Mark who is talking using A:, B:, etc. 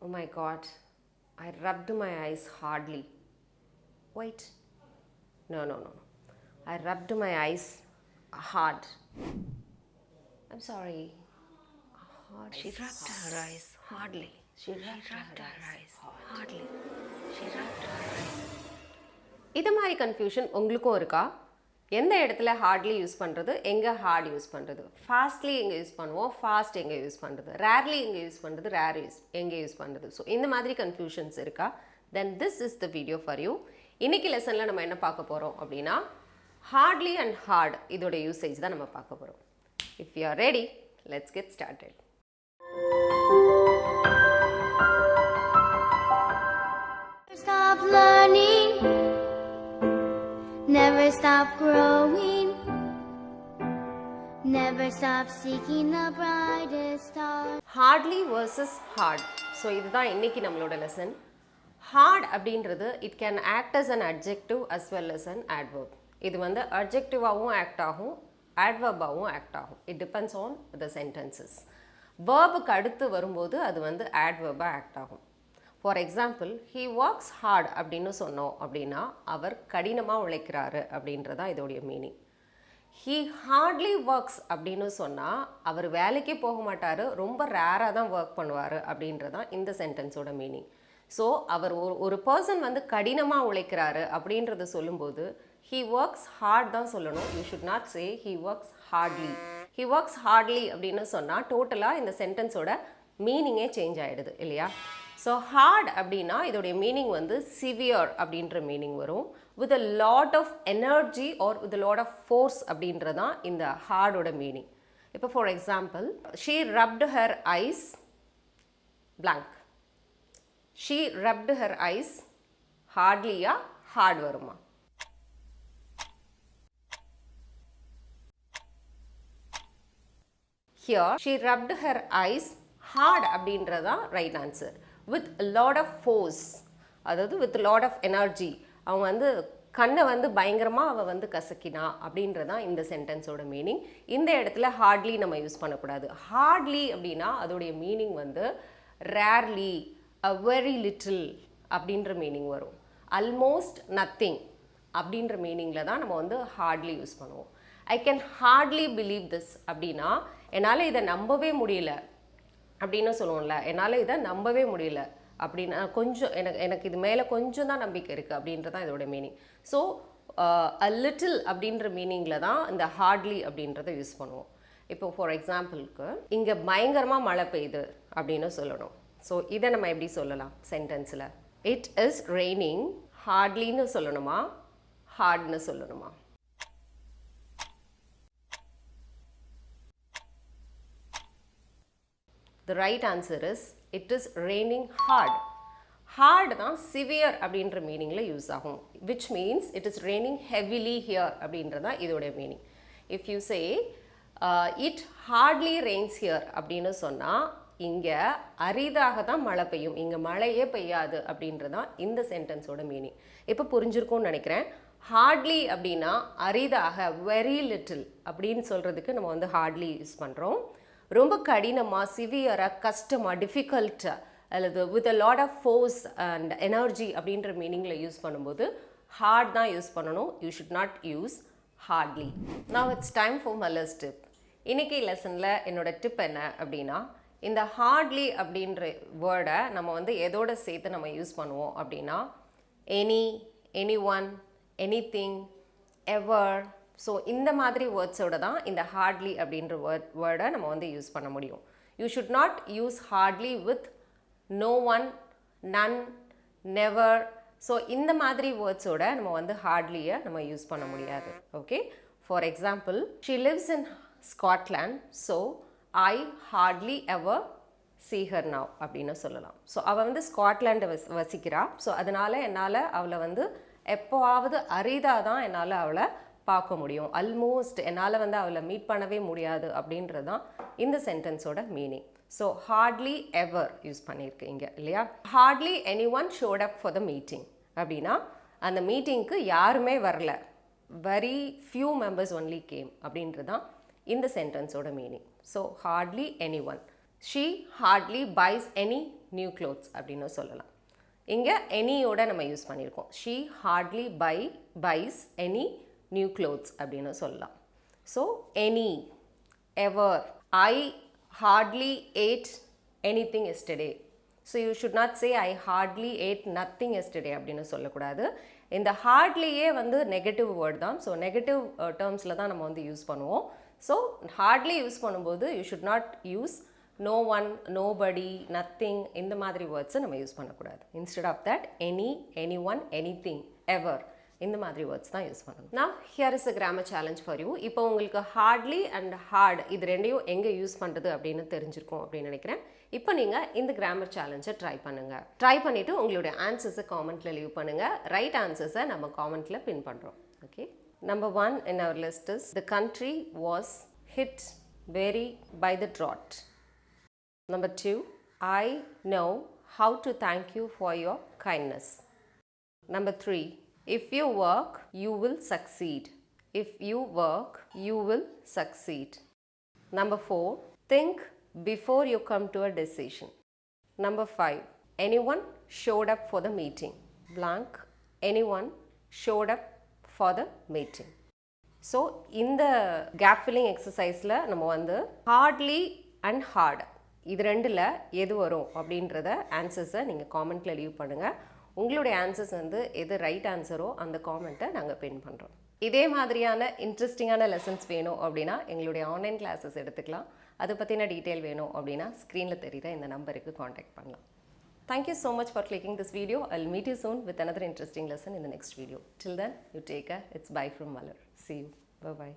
A: Oh my god, I rubbed my eyes hardly. Wait. No. I rubbed my eyes hard. I'm sorry. Hard.
B: She rubbed her eyes hardly. She rubbed her eyes hardly. She rubbed her eyes.
A: இது மாதிரி confusion உங்களுக்கும் இருக்கா? எந்த இடத்துல Hartley use பண்ணுறது, எங்கே heart use பண்ணுறது, fastly எங்கே யூஸ் பண்ணுவோம், ஃபாஸ்ட் எங்கே யூஸ் பண்ணுறது, ரேர்லி எங்கே யூஸ் பண்ணுறது, ரேர் எங்கே யூஸ் பண்ணுறது. ஸோ இந்த மாதிரி கன்ஃபியூஷன்ஸ் இருக்கா? Then this is the video for you. இன்னைக்கு லெசனில் நம்ம என்ன பார்க்க போகிறோம் அப்படின்னா, ஹார்ட்லி அண்ட் ஹார்ட் இதோட யூசேஜ் தான் நம்ம பார்க்க போகிறோம். If you are ready, let's get started.
C: Stop learning, never stop growing, never stop seeking the brightest star.
A: Hardly versus hard. So இதுதான் இன்னைக்கு நம்மளோட லெசன். ஹார்ட் அப்படின்றது it can act as an adjective as well as an adverb. இது வந்து அட்ஜெக்டிவாகவும் act ஆகும், adverb-ஆகவும் act ஆகும். It depends on the sentences. வேர்புக்கு அடுத்து வரும்போது அது வந்து adverb-ஆக ஆக்ட் ஆகும். For example, he works hard அப்படின்னு சொன்னோம் அப்படின்னா அவர் கடினமாக உழைக்கிறாரு அப்படின்றதான் இதோடைய மீனிங். ஹீ ஹார்ட்லி ஒர்க்ஸ் அப்படின்னு சொன்னால் அவர் வேலைக்கே போக மாட்டார், ரொம்ப ரேராக தான் ஒர்க் பண்ணுவார் அப்படின்றதான் இந்த சென்டென்ஸோட மீனிங். ஸோ அவர் ஒரு பர்சன் வந்து கடினமாக உழைக்கிறாரு அப்படின்றத சொல்லும்போது ஹீ ஒர்க்ஸ் ஹார்ட் தான் சொல்லணும். You should not say he works hardly. He works hardly அப்படின்னு சொன்னால் டோட்டலாக இந்த சென்டென்ஸோட மீனிங்கே சேஞ்ச் ஆகிடுது இல்லையா? ஸோ ஹார்ட் அப்படின்னா இதோடைய மீனிங் வந்து சிவியர் அப்படின்ற மீனிங் வரும். With a lot of energy or with a lot of force அப்படின்றதான் இந்த ஹார்டோட மீனிங். இப்போ for example, she rubbed her eyes blank. She rubbed her eyes ஹார்ட்லியா ஹார்ட் வருமா? Here, she rubbed her eyes hard அப்படின்றதான் right answer. With lot of force, அதாவது with lot of energy. அவங்க வந்து கண்ணை வந்து பயங்கரமாக அவள் வந்து கசக்கினா அப்படின்றதான் இந்த சென்டென்ஸோட மீனிங். இந்த இடத்துல ஹார்ட்லி நம்ம யூஸ் பண்ணக்கூடாது. ஹார்ட்லி அப்படின்னா அதோடைய மீனிங் வந்து ரேர்லி, அ வெரி லிட்டில் அப்படின்ற மீனிங் வரும். ஆல்மோஸ்ட் நத்திங் அப்படின்ற மீனிங்கில் தான் நம்ம வந்து ஹார்ட்லி யூஸ் பண்ணுவோம். I can hardly believe this அப்படின்னா என்னால் இதை நம்பவே முடியல அப்படின்னு சொல்லுவோம்ல, என்னால் இதை நம்பவே முடியல அப்படின்னா கொஞ்சம் எனக்கு இது மேலே கொஞ்சம் தான் நம்பிக்கை இருக்குது அப்படின்றதான் இதோட மீனிங். ஸோ அ லிட்டில் அப்படின்ற மீனிங்கில் தான் இந்த ஹார்ட்லி அப்படின்றத யூஸ் பண்ணுவோம். இப்போ ஃபார் எக்ஸாம்பிளுக்கு, இங்கே பயங்கரமாக மழை பெய்யுது அப்படின்னு சொல்லணும். ஸோ இதை நம்ம எப்படி சொல்லலாம் சென்டென்ஸில்? இட் இஸ் ரெய்னிங் ஹார்ட்லின்னு சொல்லணுமா, ஹார்ட்னு சொல்லணுமா? The right answer is it is raining hard. Hard தான் சிவியர் அப்படின்ற மீனிங்கில் யூஸ் ஆகும். Which means it is raining heavily here அப்படின்றதான் இதோட meaning. If you say it hardly rains here அப்படின்னு சொன்னால் இங்கே அரிதாக தான் மழை பெய்யும், இங்கே மழையே பெய்யாது அப்படின்றதான் இந்த சென்டென்ஸோட மீனிங். இப்போ புரிஞ்சிருக்கும்னு நினைக்கிறேன். ஹார்ட்லி அப்படின்னா அரிதாக, வெரி லிட்டில் அப்படின்னு சொல்கிறதுக்கு நம்ம வந்து ஹார்ட்லி யூஸ் பண்ணுறோம். ரொம்ப கடினமாக, சிவியராக, கஷ்டமாக, டிஃபிகல்ட்டாக அல்லது with a lot of force and energy அப்படின்ற மீனிங்கில் யூஸ் பண்ணும்போது ஹார்ட் தான் யூஸ் பண்ணணும். You should not use hardly. Now it's time for Malar's tip. இன்னைக்கு லெசனில் என்னோட டிப் என்ன அப்படின்னா, இந்த ஹார்ட்லி அப்படின்ற வேர்டை நம்ம வந்து எதோட சேர்த்து நம்ம யூஸ் பண்ணுவோம் அப்படின்னா, any, any one, any thing, ever. So இந்த மாதிரி வேர்ட்ஸோட தான் இந்த ஹார்ட்லி அப்படின்ற வேர்டை நம்ம வந்து யூஸ் பண்ண முடியும். You should not use hardly with no one, none, never. So இந்த மாதிரி வேர்ட்ஸோட நம்ம வந்து ஹார்ட்லியை நம்ம யூஸ் பண்ண முடியாது. Okay, for example, she lives in Scotland, so I Hartley ever see her now அப்படின்னு சொல்லலாம். ஸோ அவள் வந்து ஸ்காட்லாண்டை வசிக்கிறா. ஸோ அதனால் என்னால் அவளை வந்து எப்போவாவது அரிதாக தான் என்னால் அவளை பார்க்க முடியும். ஆல்மோஸ்ட் என்னால் வந்து அவளை மீட் பண்ணவே முடியாது அப்படின்றது தான் இந்த சென்டென்ஸோட meaning. So hardly ever use பண்ணியிருக்கீங்க இல்லையா? Hardly any one showed up for the meeting அப்படின்னா அந்த மீட்டிங்க்கு யாருமே வரல, very few members only came அப்படின்றது தான் இந்த சென்டென்ஸோட meaning. So hardly any one. She hardly buys any new clothes அப்படின்னு சொல்லலாம். இங்கே எனியோட நம்ம யூஸ் பண்ணியிருக்கோம். She hardly buys any new clothes அப்படின்னு சொல்லலாம். So any, ever. I hardly ate anything yesterday. So you should not say I hardly ate nothing yesterday அப்படின்னு சொல்லக்கூடாது. இந்த ஹார்ட்லியே வந்து நெகட்டிவ் வேர்ட் தான். ஸோ நெகட்டிவ் டேர்ம்ஸில் தான் நம்ம வந்து யூஸ் பண்ணுவோம். ஸோ ஹார்ட்லி யூஸ் பண்ணும்போது you should not use no one, nobody, nothing, இந்த மாதிரி வேர்ட்ஸை நம்ம யூஸ் பண்ணக்கூடாது. Instead of that any, any one, anything, ever, இந்த மாதிரி வேர்ட்ஸ் தான் யூஸ் பண்ணணும். நான் here is a grammar challenge for you. இப்போ உங்களுக்கு ஹார்ட்லி அண்ட் ஹார்ட் இது ரெண்டையும் எங்கே யூஸ் பண்ணுறது அப்படின்னு தெரிஞ்சிருக்கும் அப்படின்னு நினைக்கிறேன். இப்போ நீங்கள் இந்த கிராமர் சேலஞ்சை ட்ரை பண்ணுங்கள். ட்ரை பண்ணிவிட்டு உங்களுடைய ஆன்சர்ஸை காமெண்ட்டில் லீவ் பண்ணுங்கள். ரைட் ஆன்சர்ஸை நம்ம காமெண்ட்டில் பின் பண்ணுறோம். Okay. Number 1 in our list is the country was hit very by the drought. Number 2, I know how to thank you for your kindness. Number 3, if you work, you will succeed. If you work, you will succeed. Number 4, think before you come to a decision. Number 5, anyone showed up for the meeting. Blank, anyone showed up for the meeting. So இந்த gap filling எக்ஸசைஸில் நம்ம வந்து Hartley and heart இது ரெண்டில் எது வரும் அப்படின்றத ஆன்சர்ஸை நீங்கள் காமெண்ட்டில் leave பண்ணுங்கள். உங்களுடைய ஆன்சர்ஸ் வந்து எது ரைட் ஆன்சரோ அந்த காமெண்ட்டை நாங்கள் பின் பண்ணுறோம். இதே மாதிரியான இன்ட்ரெஸ்டிங்கான லெசன்ஸ் வேணும் அப்படின்னா எங்களுடைய ஆன்லைன் கிளாஸஸ் எடுத்துக்கலாம். அதை பற்றின டீட்டெயில் வேணும் அப்படின்னா ஸ்க்ரீனில் தெரிகிற இந்த நம்பருக்கு காண்டாக்ட் பண்ணலாம். Thank you so much for clicking this video. I'll meet you soon with another interesting lesson in the next video. Till then, you take care. It's bye from Malar. See you. Bye-bye.